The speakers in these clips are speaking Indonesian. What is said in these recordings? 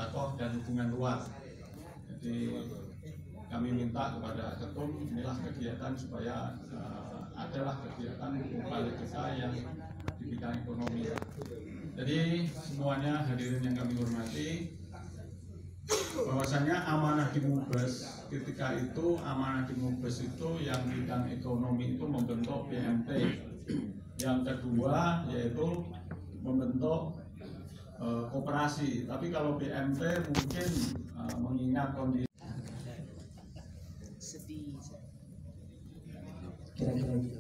sodakoh dan hubungan luar. Jadi kami minta kepada ketum inilah kegiatan supaya adalah kegiatan upaya kita yang di bidang ekonomi. Jadi semuanya hadirin yang kami hormati, bahwasanya amanah di Mubes ketika itu, amanah di Mubes itu yang bidang ekonomi itu membentuk BMT. Yang kedua yaitu membentuk koperasi. Tapi kalau BMT mungkin mengingat kondisi kira-kira gitu.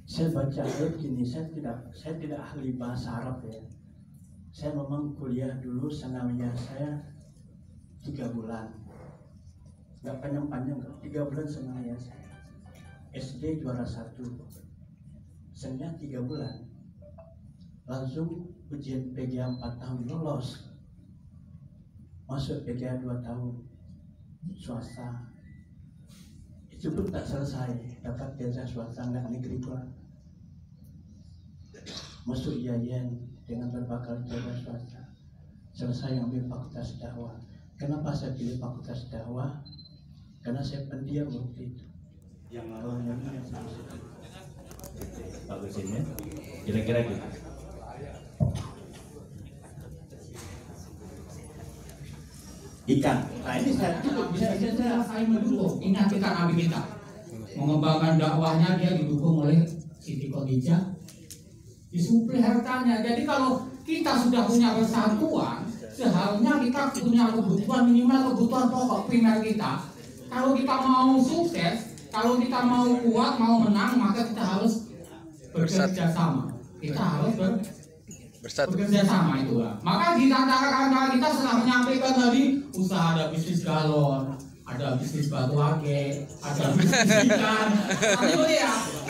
Saya baca ayat gini, saya tidak ahli bahasa Arab ya. Saya memang kuliah dulu sanawiyah saya 3 bulan, nggak panjang-panjang, 3 bulan sanawiyah saya. SD juara 1, senya 3 bulan, langsung ujian PGA 4 tahun lolos, masuk PGA 2 tahun, swasta. Itu pun tak selesai, dapat jasa swasta nggak negeri pula. Masuk IAIN dengan berbagai jasa swasta. Selesai ambil fakultas dakwah. Kenapa saya pilih fakultas dakwah? Karena saya pendiam waktu itu. Yang awalnya bagus ini, kira-kira gitu. Ikan. Nah ini saya cukup bisa saya mendukung. Ingat kita Nabi kita mengembangkan dakwahnya, dia didukung oleh Siti Khadijah, disuplai hartanya. Jadi kalau kita sudah punya persatuan, seharusnya kita punya kebutuhan minimal, kebutuhan pokok primer kita. Kalau kita mau sukses, kalau kita mau kuat, mau menang, maka kita harus bekerja sama. Kita harus bekerja sama itu lah. Maka di antara kawan-kawan kita setelah menyampaikan tadi, usaha ada bisnis galon, ada bisnis batu ake, ada bisnis ikan.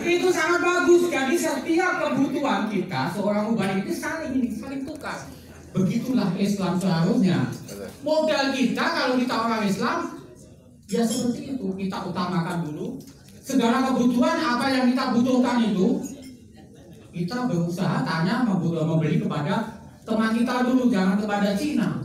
Itu sangat bagus. Jadi setiap kebutuhan kita seorang umat itu saling tukar. Begitulah Islam seharusnya. Modal kita kalau kita orang Islam ya seperti itu, kita utamakan dulu segala kebutuhan apa yang kita butuhkan itu. Kita berusaha tanya membeli kepada teman kita dulu, jangan kepada Cina.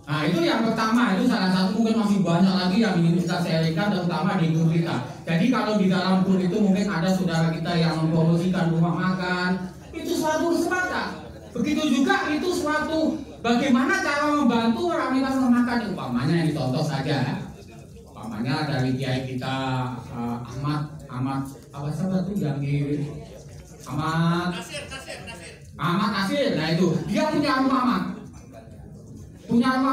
Nah itu yang pertama, itu salah satu, mungkin masih banyak lagi yang ingin kita sharingkan, terutama di grup kita. Jadi kalau di dalam grup itu mungkin ada saudara kita yang mempromosikan rumah makan, itu suatu kesempatan. Begitu juga itu suatu bagaimana cara membantu orang yang rumah makan. Umpamanya yang dicontoh saja, umpamanya dari kiai kita Ahmad apa siapa tuh yang di Ahmad Nasir. Nah itu dia punya rumah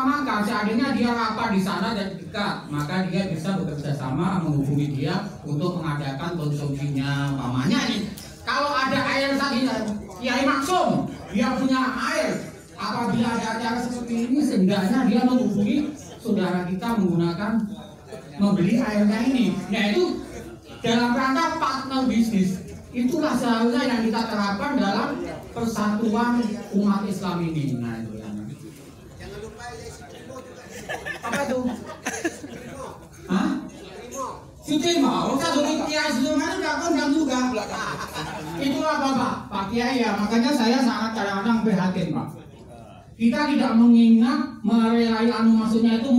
makan, seandainya dia rapat di sana dan dekat, maka dia bisa bekerja sama menghubungi dia untuk mengadakan konsumsinya. Umpamanya nih, kalau ada air tadi Kiai Maksum, dia punya air, apabila ada acara seperti ini, seenggaknya dia menghubungi saudara kita menggunakan membeli airnya ini. Nah itu dalam rangka partner bisnis, itulah seharusnya yang kita terapkan dalam persatuan umat Islam ini. Nah itu yang jangan lupa apa tuh? Hah? Sudirmo, Kiai Sudirmo nggak kondang juga. Itulah Pak Kiai ya, makanya saya sangat kadang-kadang prihatin Pak. Kita tidak mengingat merelai maksudnya itu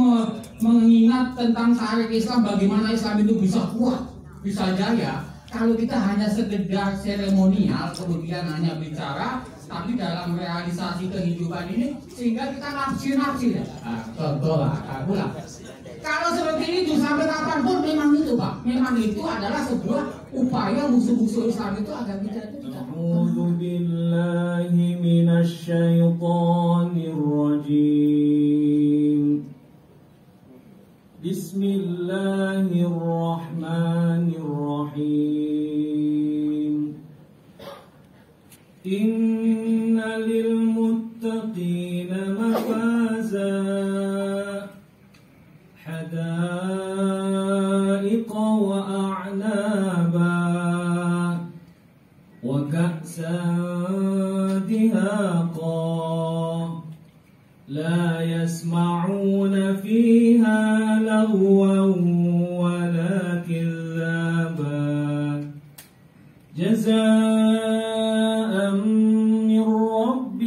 mengingat tentang syariat Islam, bagaimana Islam itu bisa kuat, bisa jaya. Kalau kita hanya sekedar seremonial, kemudian hanya bicara, tapi dalam realisasi kehidupan ini sehingga kita nafsi-nafsi. Contoh lah, kalau seperti itu sampai kapanpun memang itu Pak, memang itu adalah sebuah upaya musuh-musuh Islam itu agar kita itu tidak. A'udzu billahi minasyaitonir rajim. Bismillahirrahmanirrahim. Inna lil muttaqina mafaza hadaiqa wa a'naba wa ka'san dihaqa la yasma'una fiha lagwan wala kidzaban jazaa'an min rabbihim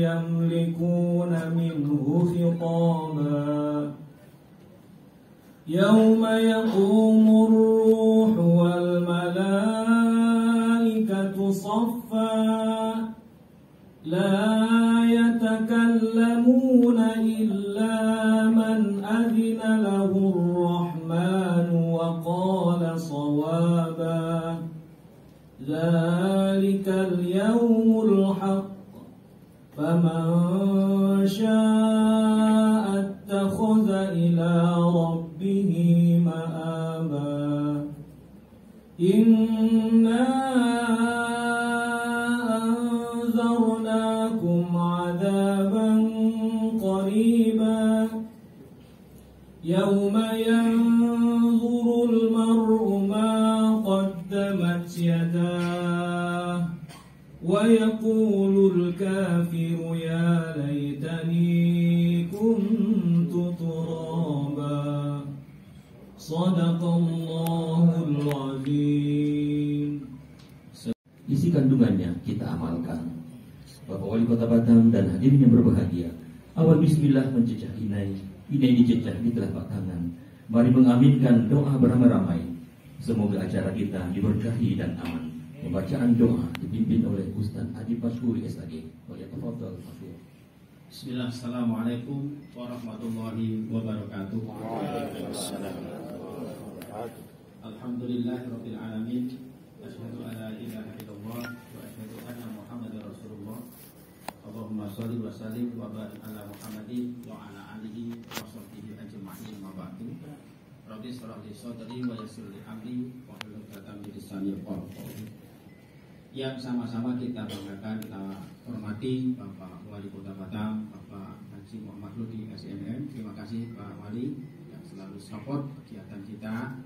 يملكون منه خطابا يوم يقوم الروح والملائكة صفا لا يتكلمون إلا من أذن له الرحمن وقال صوابا ذلك اليوم الحق فمن شاء اتخذ إلى ربه مآبا إنا أنذرناكم عذابا قريبا يوم ينظر المرء ما قدمت يداه ويقول الكافر يا ليتني كنت ترابا صدق الله العظيم. Isi kandungannya kita amalkan. Bapak Wali Kota Batam dan hadirin yang berbahagia, awal bismillah menjejak inai dijejak di telapak tangan. Mari mengaminkan doa beramai-ramai. Semoga acara kita diberkahi dan aman. Pembacaan doa dipimpin oleh Ustaz Adi Pasuri SAG. Tafadhal Mas. Bismillah, assalamualaikum warahmatullahi wabarakatuh. Alhamdulillahirabbil alamin. Asyhadu an la ilaha illallah wa asyhadu anna Muhammadar Rasulullah. Allahumma shalli wa sallim wa barik ala Muhammadin wa ala alihi wa sahbihi ajma'in. Ma ba'du. Rabbi shrah li sadri wa yassir li amri wa hlul 'uqdatam min lisani yafqahu qawli. Yang sama-sama kita banggakan, kita hormati Bapak Wali Kota Batam, Bapak Haji Muhammad Ludi SMM. Terima kasih Pak Wali yang selalu support kegiatan kita.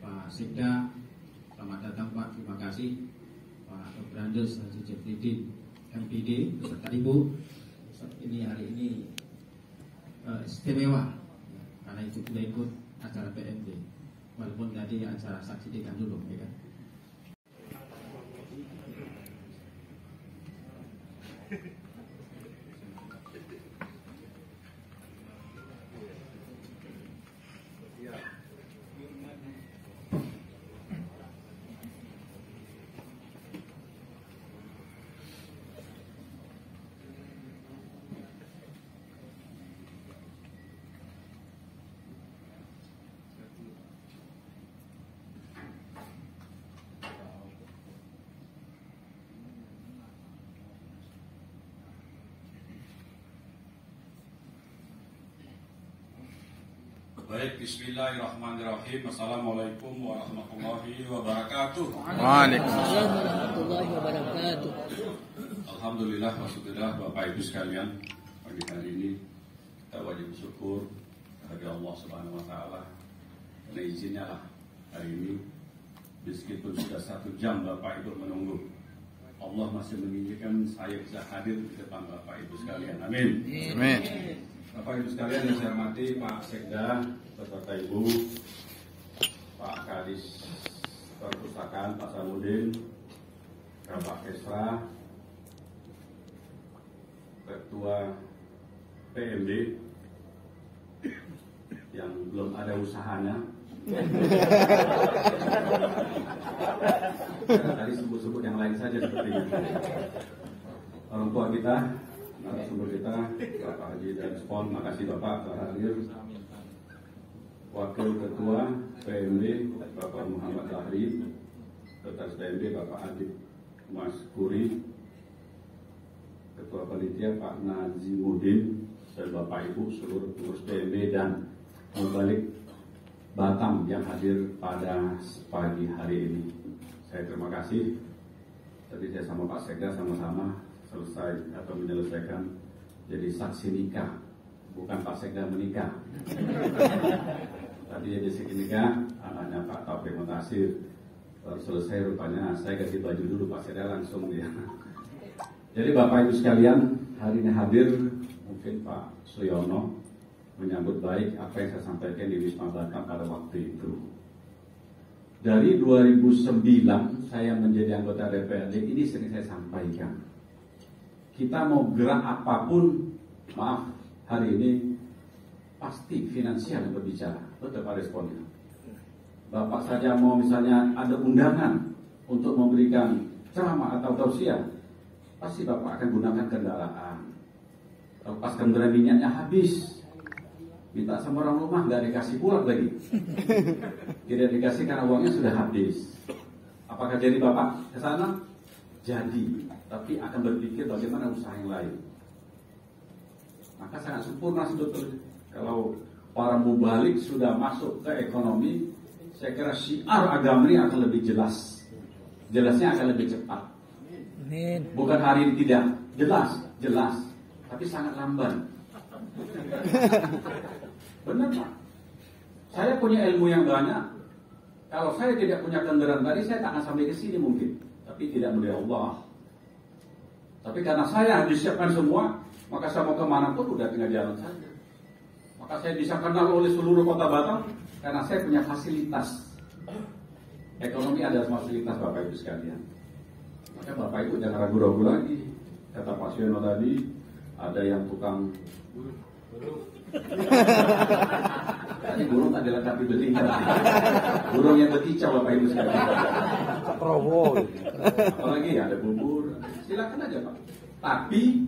Pak Sekda, selamat datang Pak, terima kasih. Pak Brandes Haji Jefridin MPD beserta Ibu. Ini hari ini istimewa karena itu sudah ikut acara PMD, walaupun tadi acara saksi dekan dulu, ya kan? Baik, bismillahirrahmanirrahim. Assalamualaikum warahmatullahi wabarakatuh. Waalaikumsalam warahmatullahi wabarakatuh. Alhamdulillah, wassalillah, Bapak Ibu sekalian. Pagi hari ini kita wajib bersyukur kepada Allah Subhanahu wa Ta'ala. Karena izinnya lah hari ini, meskipun sudah 1 jam Bapak Ibu menunggu, Allah masih mengizinkan saya bisa hadir di depan Bapak Ibu sekalian. Amin. Amin. Bapak Ibu sekalian yang saya hormati, Pak Sekda beserta Ibu, Pak Kadis Perpustakaan Pak Samudin, Bapak Kesra, Ketua PMD yang belum ada usahanya. Karena tadi sebut-sebut yang lain saja seperti itu. Orang tua kita, narasumber kita, Bapak Haji Respon, makasih Bapak telah hadir. Wakil Ketua PMD Bapak Muhammad Lahri, Sekretaris PMD Bapak Adib Mas Kuri, Ketua Panitia Pak Nazimuddin, dan Bapak Ibu seluruh pengurus PMD dan Mubalik Batam yang hadir pada pagi hari ini. Saya terima kasih. Tadi saya sama Pak Sekda sama-sama selesai atau menyelesaikan jadi saksi nikah, bukan Pak Sekda menikah. Tadi jadi saksi nikah anaknya Pak Taufik Mutasir. Baru selesai rupanya saya ganti baju dulu, Pak Sekda langsung dia. Jadi Bapak Ibu sekalian, hari ini hadir mungkin Pak Suyono menyambut baik apa yang saya sampaikan di Wisma Batam pada waktu itu. Dari 2009 saya menjadi anggota DPRD, ini sering saya sampaikan. kita mau gerak apapun, maaf, hari ini pasti finansial yang berbicara. Betul Pak responnya. Bapak saja mau misalnya ada undangan untuk memberikan ceramah atau tausiah, pasti Bapak akan gunakan kendaraan. Kalau pas kendaraan minyaknya habis, minta sama orang rumah, nggak dikasih pulang lagi. Tidak dikasih karena uangnya sudah habis. Apakah jadi Bapak ke sana? Jadi, tapi akan berpikir bagaimana usaha yang lain. Maka sangat sempurna sebetulnya. Kalau para mubalik sudah masuk ke ekonomi, saya kira syiar agama ini akan lebih jelas. Jelasnya akan lebih cepat. Bukan hari ini tidak, jelas, tapi sangat lamban. Benar Pak. Saya punya ilmu yang banyak. Kalau saya tidak punya kendaraan tadi, saya tak akan sampai ke sini mungkin. Tapi tidak mulia Allah. Tapi karena saya disiapkan semua, maka saya mau kemana pun udah tinggal jalan saja. Maka saya bisa kenal oleh seluruh kota Batam karena saya punya fasilitas. Ekonomi adalah fasilitas Bapak Ibu sekalian. Maka Bapak Ibu jangan ragu-ragu lagi. Kata Pak Siono tadi, ada yang tukang ini burung tak dilengkapi betina. Burung yang berkicau Bapak Ibu sekalian. Apalagi ada bubur. Silakan aja Pak. Tapi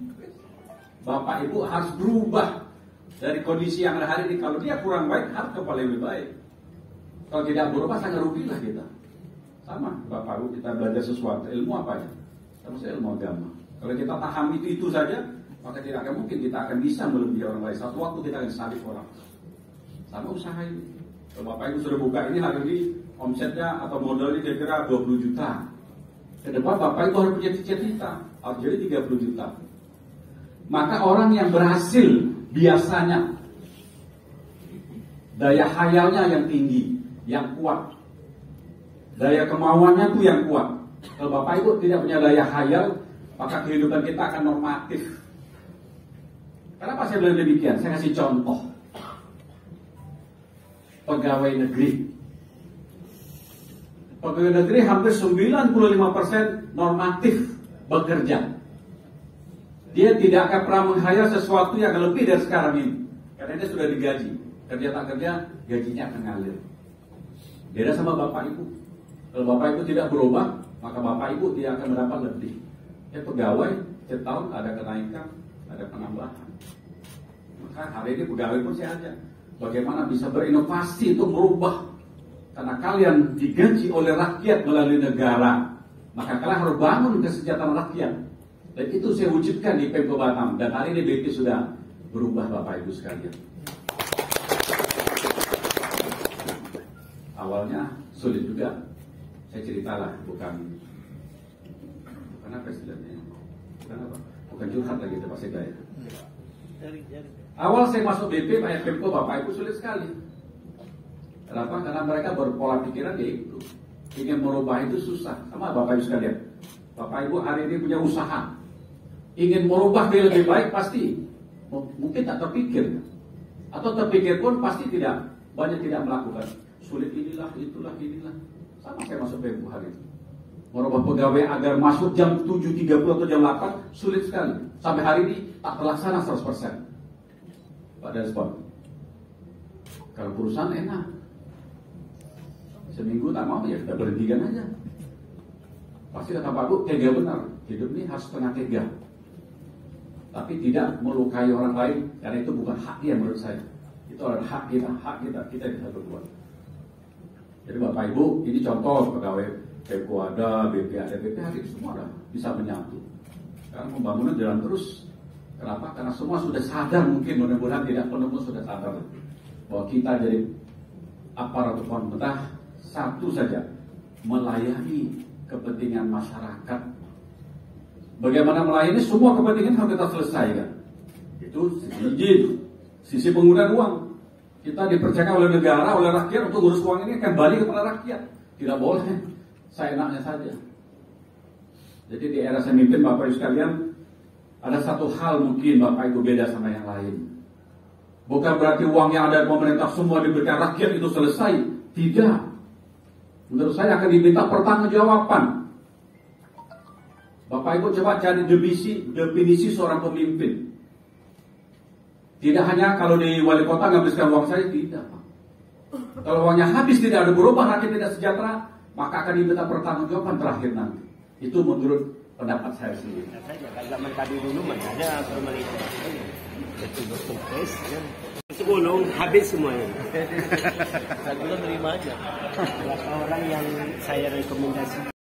Bapak Ibu harus berubah dari kondisi yang ada hari ini. Kalau dia kurang baik, harus kembali lebih baik. Kalau tidak berubah, sangat rugilah kita. Sama Bapak Ibu, kita belajar sesuatu. Ilmu apa ya? Terus ilmu agama. Kalau kita paham itu saja, maka tidak akan mungkin kita akan bisa melebihi orang lain. Satu waktu kita akan salib orang. Sama usaha ini. Kalau Bapak Ibu sudah buka ini hari ini, omsetnya atau modalnya kira-kira 20 juta. Ke depan Bapak Ibu harus punya cita-cita, harus jadi 30 juta. Maka orang yang berhasil biasanya daya khayalnya yang tinggi, yang kuat. Daya kemauannya tuh yang kuat. Kalau Bapak Ibu tidak punya daya khayal, maka kehidupan kita akan normatif. Kenapa saya bilang demikian? Saya kasih contoh. Pegawai negeri. Pegawai negeri hampir 95% normatif bekerja. Dia tidak akan pernah menghayal sesuatu yang lebih dari sekarang ini. Karena dia sudah digaji. Kerja tak kerja, gajinya akan ngalir. Beda sama Bapak Ibu. Kalau Bapak Ibu tidak berubah, maka Bapak Ibu tidak akan mendapat lebih. Ya pegawai, setahun ada kenaikan, ada penambahan. Maka hari ini pegawai pun saya ajak. Bagaimana bisa berinovasi untuk merubah. Karena kalian digaji oleh rakyat melalui negara. Maka kalian harus bangun kesejahteraan rakyat. Dan itu saya wujudkan di Pemko Batam. Dan hari ini BP sudah berubah Bapak Ibu sekalian. Awalnya sulit juga. Saya ceritalah, bukan apa istilahnya? Bukan curhat lagi Pak Sekda ya. Awal saya masuk BP, Pak Pemko, Bapak Ibu sulit sekali. Kenapa? Karena mereka berpola pikiran yaitu ingin merubah itu susah. Sama Bapak Ibu sekalian. Bapak Ibu hari ini punya usaha, ingin merubah dia lebih baik pasti mungkin tak terpikir, atau terpikir pun pasti tidak, banyak tidak melakukan. Sulit inilah, itulah, inilah. Sama saya masuk Pemko hari ini. Merubah pegawai agar masuk jam 7.30 atau jam 8 sulit sekali. Sampai hari ini tak terlaksana 100%. Pada respon. Kalau perusahaan enak, seminggu tak mau ya kita berhentikan aja. Pasti kata Pak Bu, tega benar. Hidup ini harus setengah tega. Tapi tidak melukai orang lain, karena itu bukan hak dia menurut saya. Itu adalah hak kita bisa berbuat. Jadi Bapak Ibu, ini contoh pegawai Pemko ada, BP ada, BP semua ada bisa menyatu. Sekarang pembangunan jalan terus. Kenapa? Karena semua sudah sadar, mungkin mudah-mudahan tidak penuh sudah sadar bahwa kita jadi aparatur pemerintah satu saja, melayani kepentingan masyarakat. Bagaimana melayani semua kepentingan harus kita selesaikan. Itu sisi izin, sisi penggunaan uang. Kita dipercayakan oleh negara, oleh rakyat untuk urus uang ini akan balik kepada rakyat. Tidak boleh seenaknya saja. Jadi di era saya mimpin Bapak Ibu sekalian, ada satu hal mungkin Bapak Ibu beda sama yang lain. Bukan berarti uang yang ada di pemerintah semua diberikan rakyat itu selesai. Tidak. Menurut saya akan diminta pertanggungjawaban. Bapak Ibu coba cari definisi seorang pemimpin. Tidak hanya kalau di wali kota ngabiskan uang saya, tidak. Kalau uangnya habis tidak ada berubah, rakyat tidak sejahtera, maka akan diminta pertanggungjawaban terakhir nanti. Itu menurut pendapat saya sendiri. Zaman tadi dulu ada pemerintah betul-betul tes ya. Sebelum habis semuanya. Saya belum terima aja. Orang yang saya rekomendasi.